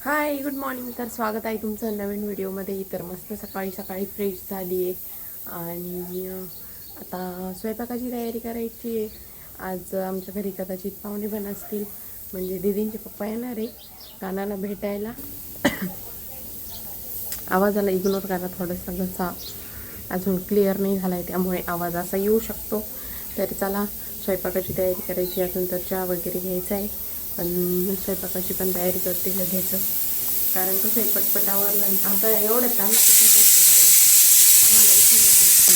Hi good morning. तर स्वागत आहे तुमचं नवीन व्हिडिओमध्ये. तर मस्त सकाळी सकाळी फ्रेश झाली आहे आणि आता स्वयंपाकाची तयारी करायची आहे. आज आमच्या घरी कदाचित पाहुणे पण असतील, म्हणजे दीदींचे पप्पा येणार आहे कानाला भेटायला. आवाजाला इग्नोर करा, थोडासा घसा अजून क्लिअर नाही झाला आहे, त्यामुळे आवाज असा येऊ शकतो. तर चला स्वयंपाकाची तयारी करायची. अजून तर चहा वगैरे घ्यायचा आहे, पण स्वयंपाकाची पण तयारी करते लगेच. कारण कसं आहे, पटपट आवरलं. आता एवढं ताण आम्हाला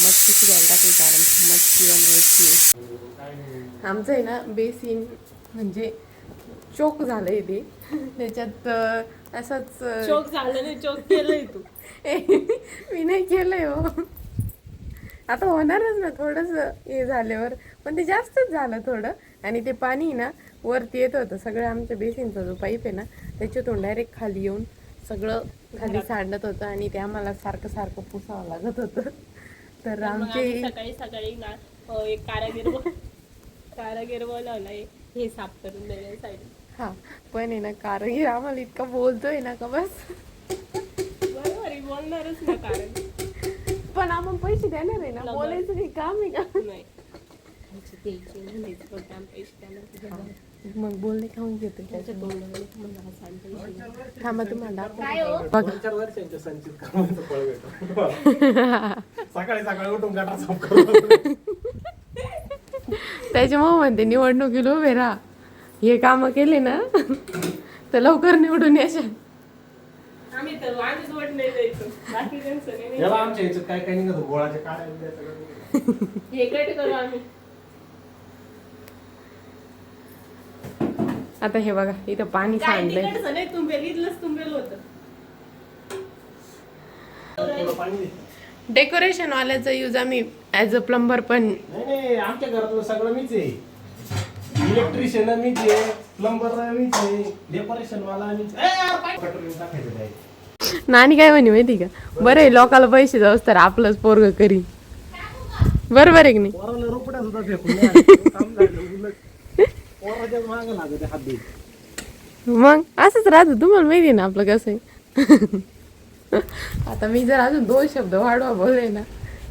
मच्छीची घ्यायला टाकली, कारण मच्छी बनवायची. आमचं आहे ना बेसिन म्हणजे चोक झालंय ते, त्याच्यात असंच चोक झालं नाही, चोक केलंय तू. मी नाही केलंय हो. आता होणारच ना थोडंसं हे झाल्यावर, पण ते जास्तच झालं थोडं. आणि ते पाणी ना वरती येत होतं सगळं. आमच्या बेसिनचा जो पाईप आहे ना त्याच्यातून डायरेक्ट खाली येऊन सगळं खाली सांडत होतं, आणि ते आम्हाला सारखं सारखं पुसावं लागत होतं. तर आमचे सकाळी सकाळी ना एक कारागीर बोलावलाय हे साफ करून देण्यासाठी. हा, पण आहे ना कारागीर आम्हाला इतका बोलतोय ना का बस. बरोबर आहे, बोलणारच ना कारण. पण आपण पैसे देणार आहे ना, बोलायचं काही काम आहे का? नाही, पैसे द्यायचे म्हणायचे, पण आम्ही पैसे देणार. मग बोलणे खाऊन घेतो त्याच्या तोंडाने मला सांग पैसे. थांबा तुम्हाला सकाळी सकाळी उठून गटार साफ करू. त्याच्यामुळे म्हणते निवडणुकीला उभे राहा, हे कामं केले ना तर लवकर निवडून येशाल. आम्ही वोट नाही द्यायचं, बाकी त्यांचं नाही. याला आमच्या याच्यात काय काय निघत गोळाचे काढायला हे कट करू आम्ही. आता हे बघा इथं पाणी काय सांडलंय. तिकडचं नाही, तुंबेल होतं. डेकोरेशन वाल्याचा यूज आम्ही ऍज अ प्लंबर पण. नाही, आमच्या घरातलं सगळं मीच आहे. इलेक्ट्रिशियन मीच आहे, प्लंबर मीच आहे, डेकोरेशन वाला मीच आहे. नानी काय म्हणे माहिती का, बरं आहे लोकाला पैसे जाऊस तर आपलंच पोरग करी. बरोबर आहे की नाही? पोराला रोपड्या सुद्धा फेकून नाही काम झालं, उलट पोराच्या मागं लागत हात देत. मग असंच राहतं, तुम्हाला माहिती आहे ना आपलं कसं आहे. आता मी जर अजून 2 शब्द वाढवा बोलले ना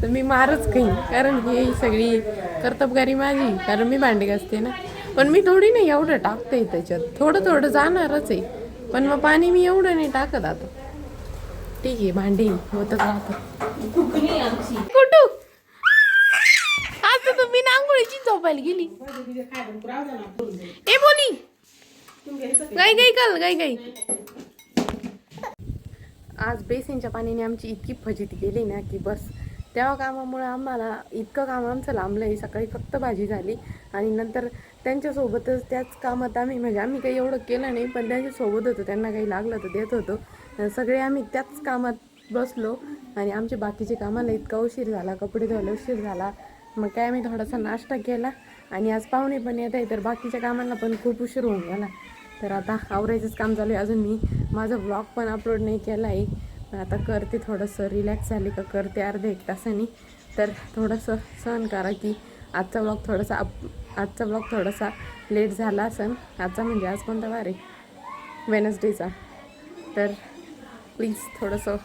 तर मी मारच काही, कारण ही सगळी कर्तबगारी माझी, कारण मी भांडी घासते ना. पण मी थोडी नाही एवढं टाकते त्याच्यात, थोडं थोडं जाणारच आहे, पण मग पाणी मी एवढं नाही टाकत. आता ठीक आहे, भांडी होतच राहतं. कुठू आज तर तुम्ही नांगोळीची झोपायला गेली. ए बोली गाई गाई काल गाई गाई. आज बेसिनच्या पाण्याने आमची इतकी फजिती केली ना की बस. तेव्हा कामामुळे आम्हाला इतकं काम आमचं लांबलं आहे. सकाळी फक्त भाजी झाली आणि नंतर त्यांच्यासोबतच त्याच कामात आम्ही काही एवढं केलं नाही, पण त्यांच्यासोबत होतो, त्यांना काही लागलं तर देत होतो. सगळे आम्ही त्याच कामात बसलो आणि आमचे बाकीचे कामाला इतका उशीर झाला, कपडे धुवायला उशीर झाला. मग काय आम्ही थोडासा नाश्ता केला आणि आज पाहुणे पण येत आहे, तर बाकीच्या कामांना पण खूप उशीर होऊन गेला. तर आता आवरायचंच काम चालू आहे. अजून मी माझा ब्लॉग पण अपलोड नाही केला आहे, पण आता करते. थोडंसं रिलॅक्स झाली का करते अर्ध्या 1 तासाने. तर थोडंसं सहन करा की आजचा ब्लॉग थोडासा लेट झाला असेल. आजचा म्हणजे आज कोणता वार आहे, वेनसडेचा. तर प्लीज थोडंसं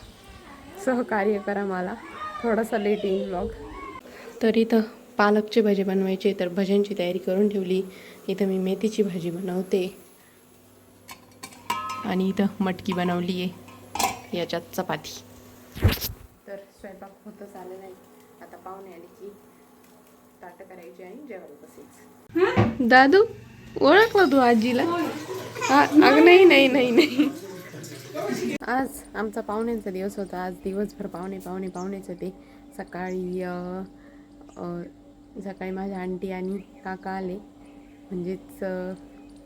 सहकार्य करा मला, थोडासा लेट येईल ब्लॉग. तर इथं पालकचे भजे बनवायचे, तर भज्यांची तयारी करून ठेवली. इथं मी मेथीची भाजी बनवते आणि इथं मटकी बनवली आहे, याच्यात चपाती. तर स्वयंपाक होतच आलेला आहे. आता पाहुणे आले की ताटं करायची आणि जेवायला बसायचं. दादू ओळखलं तू आजीला? हा, अगं नाही नाही नाही नाही. आज आमचा पाहुण्यांचा दिवस होता. आज दिवसभर पाहुणेच होते. सकाळी माझ्या आंटी आणि काका आले, म्हणजेच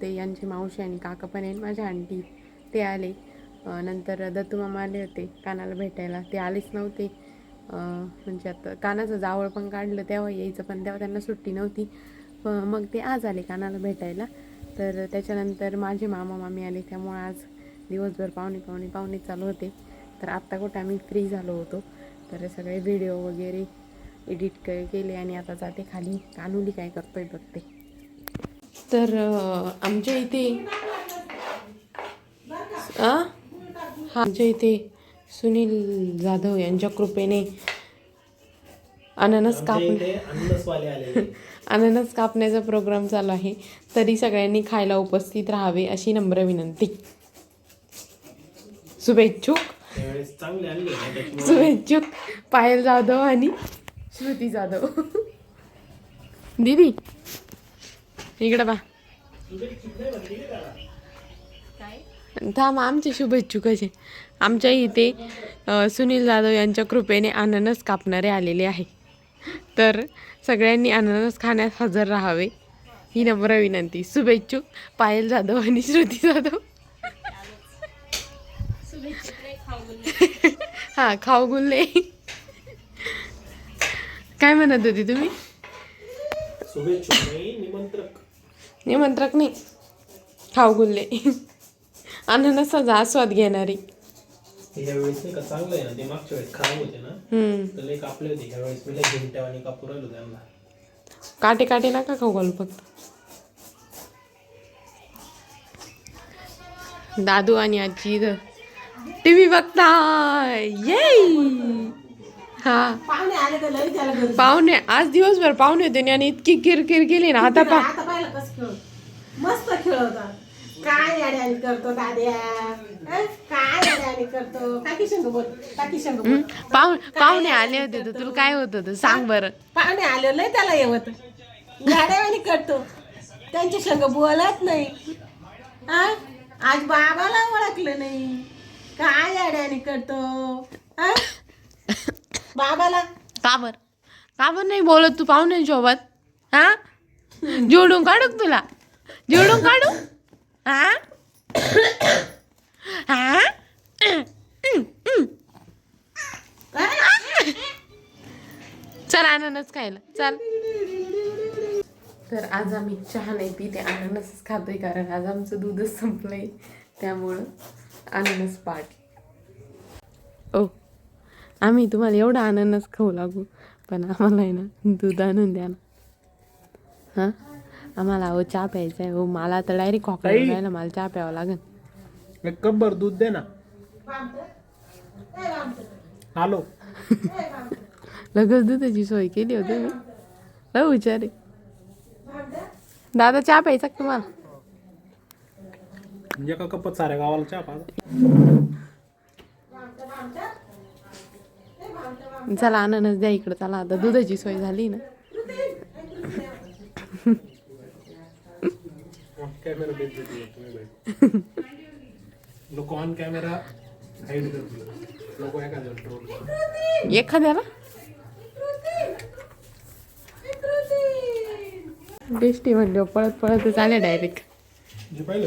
ते यांची मावशी आणि काका पण आहे, माझ्या आंटी ते आले. नंतर दत्तू मामा आले होते कानाला भेटायला, ते आलेच नव्हते. म्हणजे आता कानाचं जावळ पण काढलं तेव्हा यायचं, पण तेव्हा त्यांना सुट्टी नव्हती. मग ते आज आले कानाला भेटायला. तर त्याच्यानंतर माझे मामा मामी आले, त्यामुळे आज दिवसभर पाहुणे चालू होते. तर आत्ता कुठं आम्ही फ्री झालो होतो, तर सगळे व्हिडिओ वगैरे एडिट केले आणि आता जाते खाली. कानूली काय करतोय बघते. तर आमच्या इथे आमच्या इथे सुनील जाधव यांच्या कृपेने अननस अननसवाले आले. अननस कापण्याचा प्रोग्राम चालू आहे. तरी सगळ्यांनी खायला उपस्थित राहावे अशी नम्र विनंती. शुभेच्छुक त्यावेळेस चांगले आणले. शुभेच्छुक पायल जाधव आणि श्रुती जाधव. दीदी इकडे बा. थांब, आमचे शुभेच्छुक असे आमच्या इथे सुनील जाधव यांच्या कृपेने अननस कापणारे आलेले आहे. तर सगळ्यांनी अननस खाण्यास हजर राहावे ही नम्र विनंती. शुभेच्छुक पायल जाधव आणि श्रुती जाधव. हा, खाऊ गुल्ले. काय म्हणत होती तुम्ही? शुभेच्छुक नाही, निमंत्रक. निमंत्रक नाही, खाऊ गुल्ले. अननसाचा आस्वाद घेणारी. ह्या वेळेस नाही का चांगलं आहे ना, ते मागच्या वेळेस खराब होते ना, तर लई कापले होते. ह्या वेळेस मी लई घंट्या आणि कापूर राहिलो त्यांना. काटे काटे नका खाऊ घालू फक्त. दादू आणि आजी इथं टीव्ही बघताय. ये हा, पाहुणे आज दिवसभर पाहुणे होते आणि इतकी किरकिर केली ना. आता पाहिलं कसं खेळ मस्त खेळ होता. काय अड्याने करतो दाद्या, काय अड्याने करतो. काकी संग बोल, काकी संग बोल. पाहुणे आले होते तर तुला काय होत होतं सांग बरं. पाहुणे आले लय त्याला येवत गाड्यावानी करतो, त्यांच्या संग बोलत नाही. आज बाबाला ओळखलं नाही. काय अड्याने करतो बाबाला. का बर नाही बोलत तू पाहुण्यांसोबत? हा, जोडून काढू का तुला? जोडून काढू? हा हा. चल अननस खायला चल. तर आज आम्ही चहा नाही पिते, अननसच खातोय. कारण आज आमचं दूधच संपलंय, त्यामुळं अननस पाट. ओ, आम्ही तुम्हाला एवढा अननस खाऊ लागू, पण आम्हाला आहे ना दूध आणून द्या ना. हां, आम्हाला अहो चहा प्यायचा आहे. हो, मला तर डायरेक्ट खोकला राहिला, मला चहा प्यावं लागेल. एक कपभर दूध दे ना. आलो. लगेच दुधाची सोय केली होती मी. हो विचारे दादा, चहा प्यायचा का तुम्हाला? म्हणजे का कपत साऱ्या गावाला चहा पाजा. चला अननस द्या इकडं. चला आता दुधाची सोय झाली ना. कॅमेरा लोक ऑन कॅमेरा हाईड करतील. लोक एखाद्याला टेस्टी म्हणलं पळत पळत आले डायरेक्ट. पाहिलं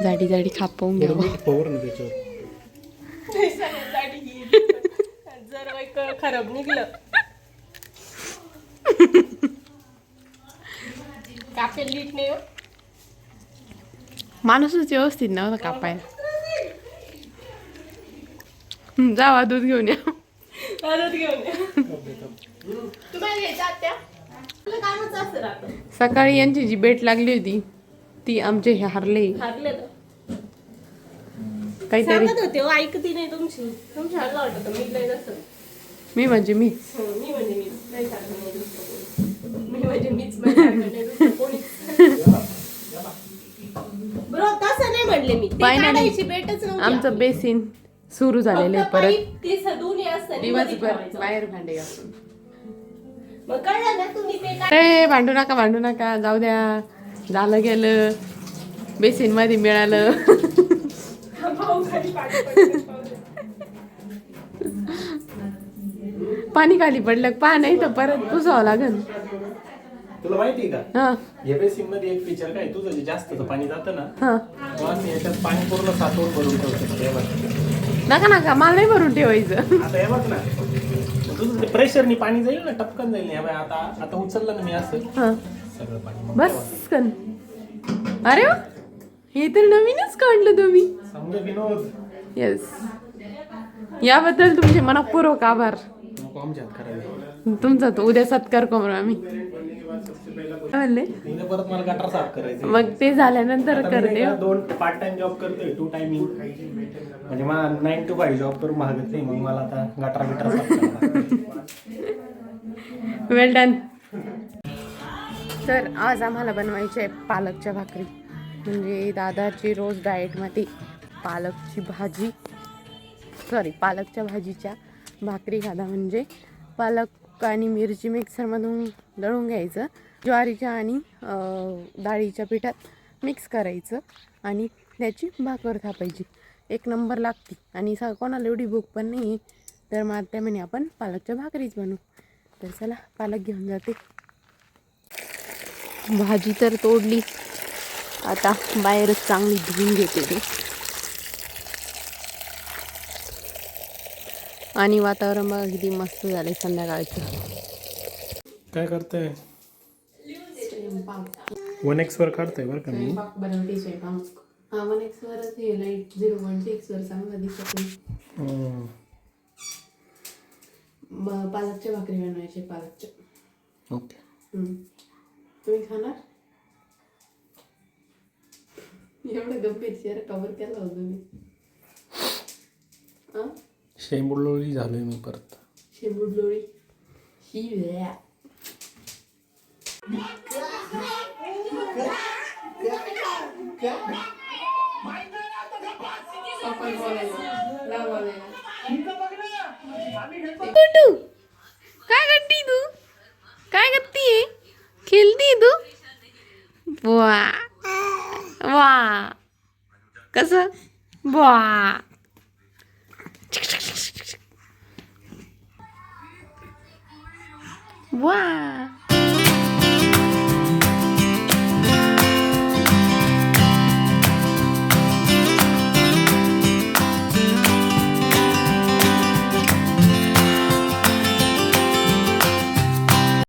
जाडी जाडी खापवून घ्या. पवर ना त्याच्यावर. जर खराब निघलं कापेल नीट नाही. माणूसच व्यवस्थित नव्हता कापायला. जावा दूध घेऊन या. सकाळी यांची जी बेट लागली होती ती आमचे हे हरले काहीतरी. होते ऐकती नाही तुमची हल्ला वाटत. मी लय नसत. मी म्हणजे मीच. मी म्हणजे मीच नाही सारखं नाही दुसरं कोणी. मी म्हणजे मीच सारखं नाही दुसरं कोणी. बरोबर तसं नाही म्हणले मी. फायनली बेटच आमचं बेसिन सुरू झालेलं आहे परत. ते सदून असतं दिवसभर बाहेर भांडे घासून. मग कळलं ना तुम्ही ते काय. ते भांडू नका जाऊ द्या. झालं गेलं, बेसिन मध्ये मिळालं. पाणी खाली पडलं पहा, नाही तर परत पुसावं लागेल. तुला माहिती का हा या बेसिन मध्ये एक फीचर काय, तुझं जे जास्त पाणी जातं ना, हा, मग याच्यात पाणी पूर्ण साठवून भरून ठेवतो. नका मला नाही भरून ठेवायचं. आता हे बघ ना, तुझं ते प्रेशरनी पाणी जाईल ना, टपकन जाईल ना. आता उचललं ना मी असं, हा सगळं पाणी बस कन. अरे वा, हे तर नवीनच काढलं तुम्ही. समजा विनोद. येस, याबद्दल तुमचे मनपूर्वक आभार. नको आमच्या हात करायला. तुमचा तो उद्या सत्कार करू आम्ही. काय म्हणले उद्या परत मला गटार साफ करायचं. मग ते झाल्यानंतर आता मी नाही करते का 2 पार्ट टाइम जॉब करतोय 2 टायमिंग. म्हणजे मला 9 to 5 जॉब करून भागत नाही. मग मला आता गटार बिटार साफ करायला. वेल डन. तर आज आम्हाला बनवायचे आहे पालकच्या भाकरी. म्हणजे दादाची रोज डाएटमध्ये पालकची भाजी पालकच्या भाजीच्या भाकरी खादा. म्हणजे पालक आणि मिरची मिक्सरमधून दळून घ्यायचं, ज्वारीच्या आणि डाळीच्या पिठात मिक्स करायचं आणि त्याची भाकर थापायची. एक नंबर लागते. आणि कोणाला एवढी भूक पण नाही तर मग त्या म्हणे आपण पालकच्या भाकरीच बनवू. तर चला पालक घेऊन जाते. भाजी तर तोडली, आता बाहेरच चांगली धुवून घेते ती. आणि वातावरण बघा किती मस्त झालंय संध्याकाळचं. काय करताय? 1x वर काढतोय बरं का मी. बनवते स्वयंपाक. 1x वरच हे लाईट 0.6 वर चांगला दिसत नाही. पालकच्या भाकरी बनवायचे पालकच्या. ओके. तुम्ही खाणार? एवढं गंभीर चेहरा कव्हर केला होता मी. शेंबुडलोळी झालोय मी परत. शेंबुडलोळी शिव्या. काय करती तू? काय करतीये? खेळती तू? वा वा कसं वा. वा